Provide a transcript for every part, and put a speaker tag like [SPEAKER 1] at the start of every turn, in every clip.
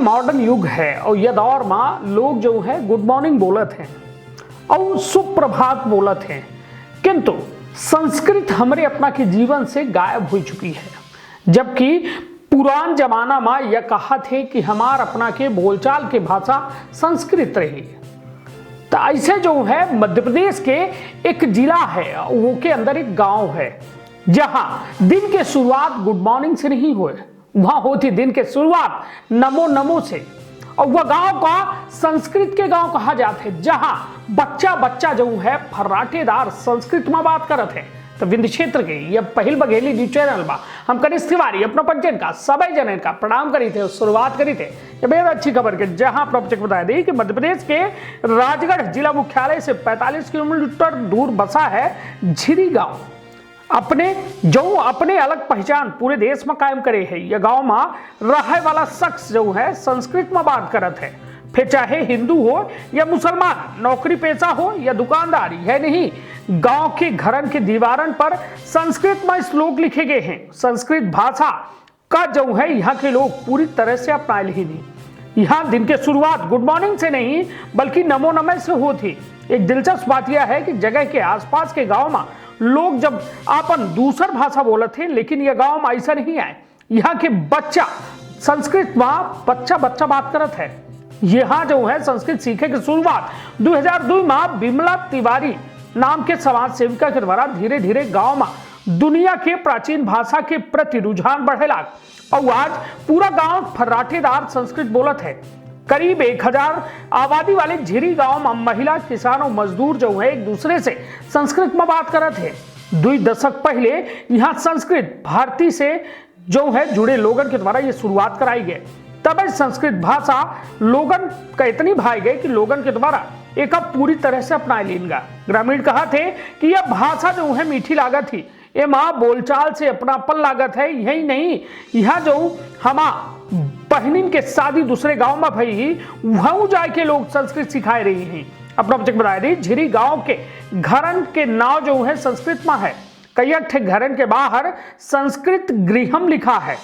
[SPEAKER 1] Modern युग है और यह दौर में लोग जो है गुड मॉर्निंग बोलत हैं और सुप्रभात बोलत हैं, किंतु संस्कृत हमारे अपना के जीवन से गायब हो चुकी है। जबकि पुरान जमाना में यह कहा थे कि हमार अपना के बोलचाल के भाषा संस्कृत रही। तो ऐसे जो है मध्य प्रदेश के एक जिला है, वो के अंदर एक गांव है जहां दिन के शुरुआत गुड मॉर्निंग से नहीं हुए, वहां होती दिन के शुरुआत नमो नमो से। और वह गांव का संस्कृत के गांव कहा जाता है, जहां बच्चा बच्चा जो है फर्राटेदार संस्कृत में बात करत है। तो विंध्य क्षेत्र के यह पहल बघेली न्यूज चैनल बा हम कनिष्ठ तिवारी अपना पंचन का सभी जन का प्रणाम करी थे और शुरुआत करी थे ये बेहद अच्छी खबर के, जहां प्रवचक बताया दी कि मध्य प्रदेश के राजगढ़ जिला मुख्यालय से 45 किलोमीटर दूर बसा है झिरी गांव। अपने अलग पहचान पूरे देश में कायम करे है। यह गांव में रहे वाला शख्स जो है संस्कृत में बात करत है, फिर चाहे हिंदू हो या मुसलमान, नौकरी पेशा हो या दुकानदारी है नहीं, गांव के घरन के दीवारन पर संस्कृत में श्लोक लिखे गए हैं। संस्कृत भाषा का जो है यहाँ के लोग पूरी तरह से अपना ही नहीं। यहाँ दिन के शुरुआत गुड मॉर्निंग से नहीं बल्कि नमो नमः से होती। एक दिलचस्प बात यह है कि जगह के आसपास के गांव में लोग जब अपन दूसर भाषा बोलत थे, लेकिन यह गांव में ऐसा नहीं है। यहाँ के बच्चा संस्कृत में बच्चा बच्चा बात करत है। यहाँ जो है संस्कृत सीखे की शुरुआत 2002 में बिमला तिवारी नाम के समाज सेविका के द्वारा धीरे धीरे गांव में दुनिया के प्राचीन भाषा के प्रति रुझान बढ़े लग और आज पूरा गांव फर्राटेदार संस्कृत बोलत है। करीब 1000 आबादी वाले झिरी गांव में महिला, किसान और मजदूर जो है एक दूसरे से संस्कृत में बात करत है। 2 दशक पहले यहाँ संस्कृत भारती से जो है जुड़े लोगन के द्वारा ये शुरुआत कराई गई। तब संस्कृत भाषा लोगन का इतनी भाई गई कि लोगन के द्वारा एक पूरी तरह से अपना लीनगा। ग्रामीण कहा थे कि यह भाषा जो है मीठी लागत थी, ये माँ बोलचाल से अपनापन लागत है। यही नहीं, यहाँ जो हमा बहनिन के शादी दूसरे गांव में भई वहां जाके लोग संस्कृत सिखाए रही हैं। अपना बच्चे बताया दी झिरी गांव के घरन के नाव जो है संस्कृत में है। कई घरन के बाहर संस्कृत गृहम लिखा है।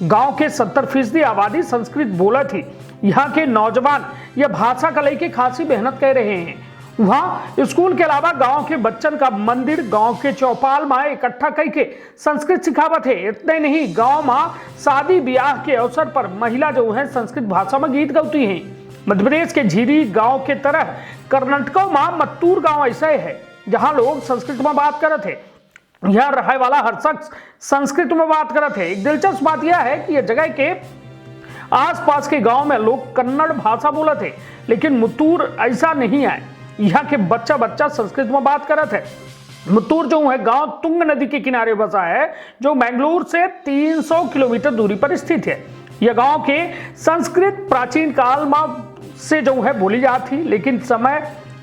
[SPEAKER 1] गांव के 70% आबादी संस्कृत बोला थी। यहाँ के नौजवान यह भाषा का लेके खासी मेहनत कर रहे हैं। वहाँ स्कूल के अलावा गांव के बच्चन का मंदिर गांव के चौपाल में इकट्ठा करके संस्कृत सिखावत है। इतने नहीं, गांव में शादी ब्याह के अवसर पर महिला जो है संस्कृत भाषा में गीत गाती हैं। मध्य प्रदेश के झिरी गांव के तरह कर्नाटकों में मत्तूर गांव ऐसा है जहां लोग संस्कृत में बात करत है। यहाँ रहे वाला हर शख्स संस्कृत में बात करत है। एक दिलचस्प बात यह है कि यह जगह के आसपास के गांव में लोग कन्नड़ भाषा बोलत है, लेकिन मुत्तूर ऐसा नहीं है। यहाँ के बच्चा बच्चा संस्कृत में बात करत है। मुत्तूर जो है गांव तुंग नदी के किनारे बसा है, जो बेंगलुरु से 300 किलोमीटर दूरी पर स्थित है। यह गांव के संस्कृत प्राचीन काल में से जो है बोली जाती, लेकिन समय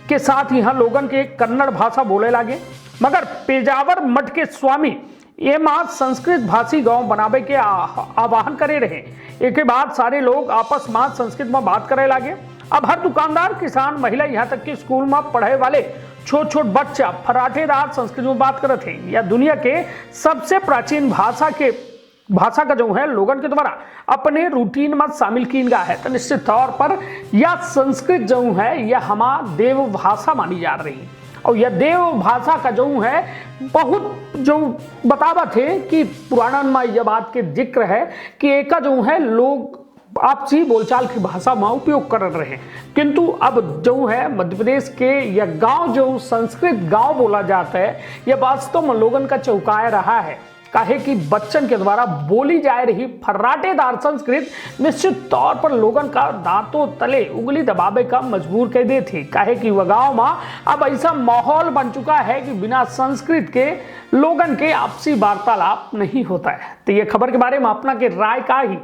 [SPEAKER 1] के साथ यहाँ लोगन के कन्नड़ भाषा बोले लगे। मगर पेजावर मठ के स्वामी ये माँ संस्कृत भाषी गांव बनावे के आह्वान करे रहे। एक बाद सारे लोग आपस में संस्कृत में बात करे लगे। अब हर दुकानदार, किसान, महिला, यहाँ तक कि स्कूल में पढ़े वाले छोट छोट बच्चा फर्राटेदार संस्कृत में बात करते हैं। यह दुनिया के सबसे प्राचीन भाषा का जो है लोगन के द्वारा अपने रूटीन में शामिल किया गया है। तो निश्चित तौर पर यह संस्कृत जो है यह हमारा देव भाषा मानी जा रही है। और यह देव भाषा का जो है बहुत जो बतावा थे कि पुराणन में यह बात के जिक्र है कि एक जो है लोग आपसी बोलचाल की भाषा में उपयोग कर रहे हैं। किंतु अब जो है मध्य प्रदेश के यह गांव जो संस्कृत गांव बोला जाता है, यह वास्तव में लोगन का चौंकाया रहा है। काहे कि बच्चन के द्वारा बोली जा रही फर्राटेदार संस्कृत निश्चित तौर पर लोगन का दांतों तले उंगली दबावे का मजबूर कर दे थी। काहे कि वह गांव में अब ऐसा माहौल बन चुका है कि बिना संस्कृत के लोगन के आपसी वार्तालाप नहीं होता है। तो ये खबर के बारे में अपना के राय का ही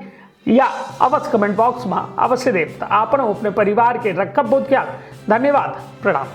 [SPEAKER 1] या अवश्य कमेंट बॉक्स में अवश्य देव। आपने अपने परिवार के रखब बहुत क्या। धन्यवाद, प्रणाम।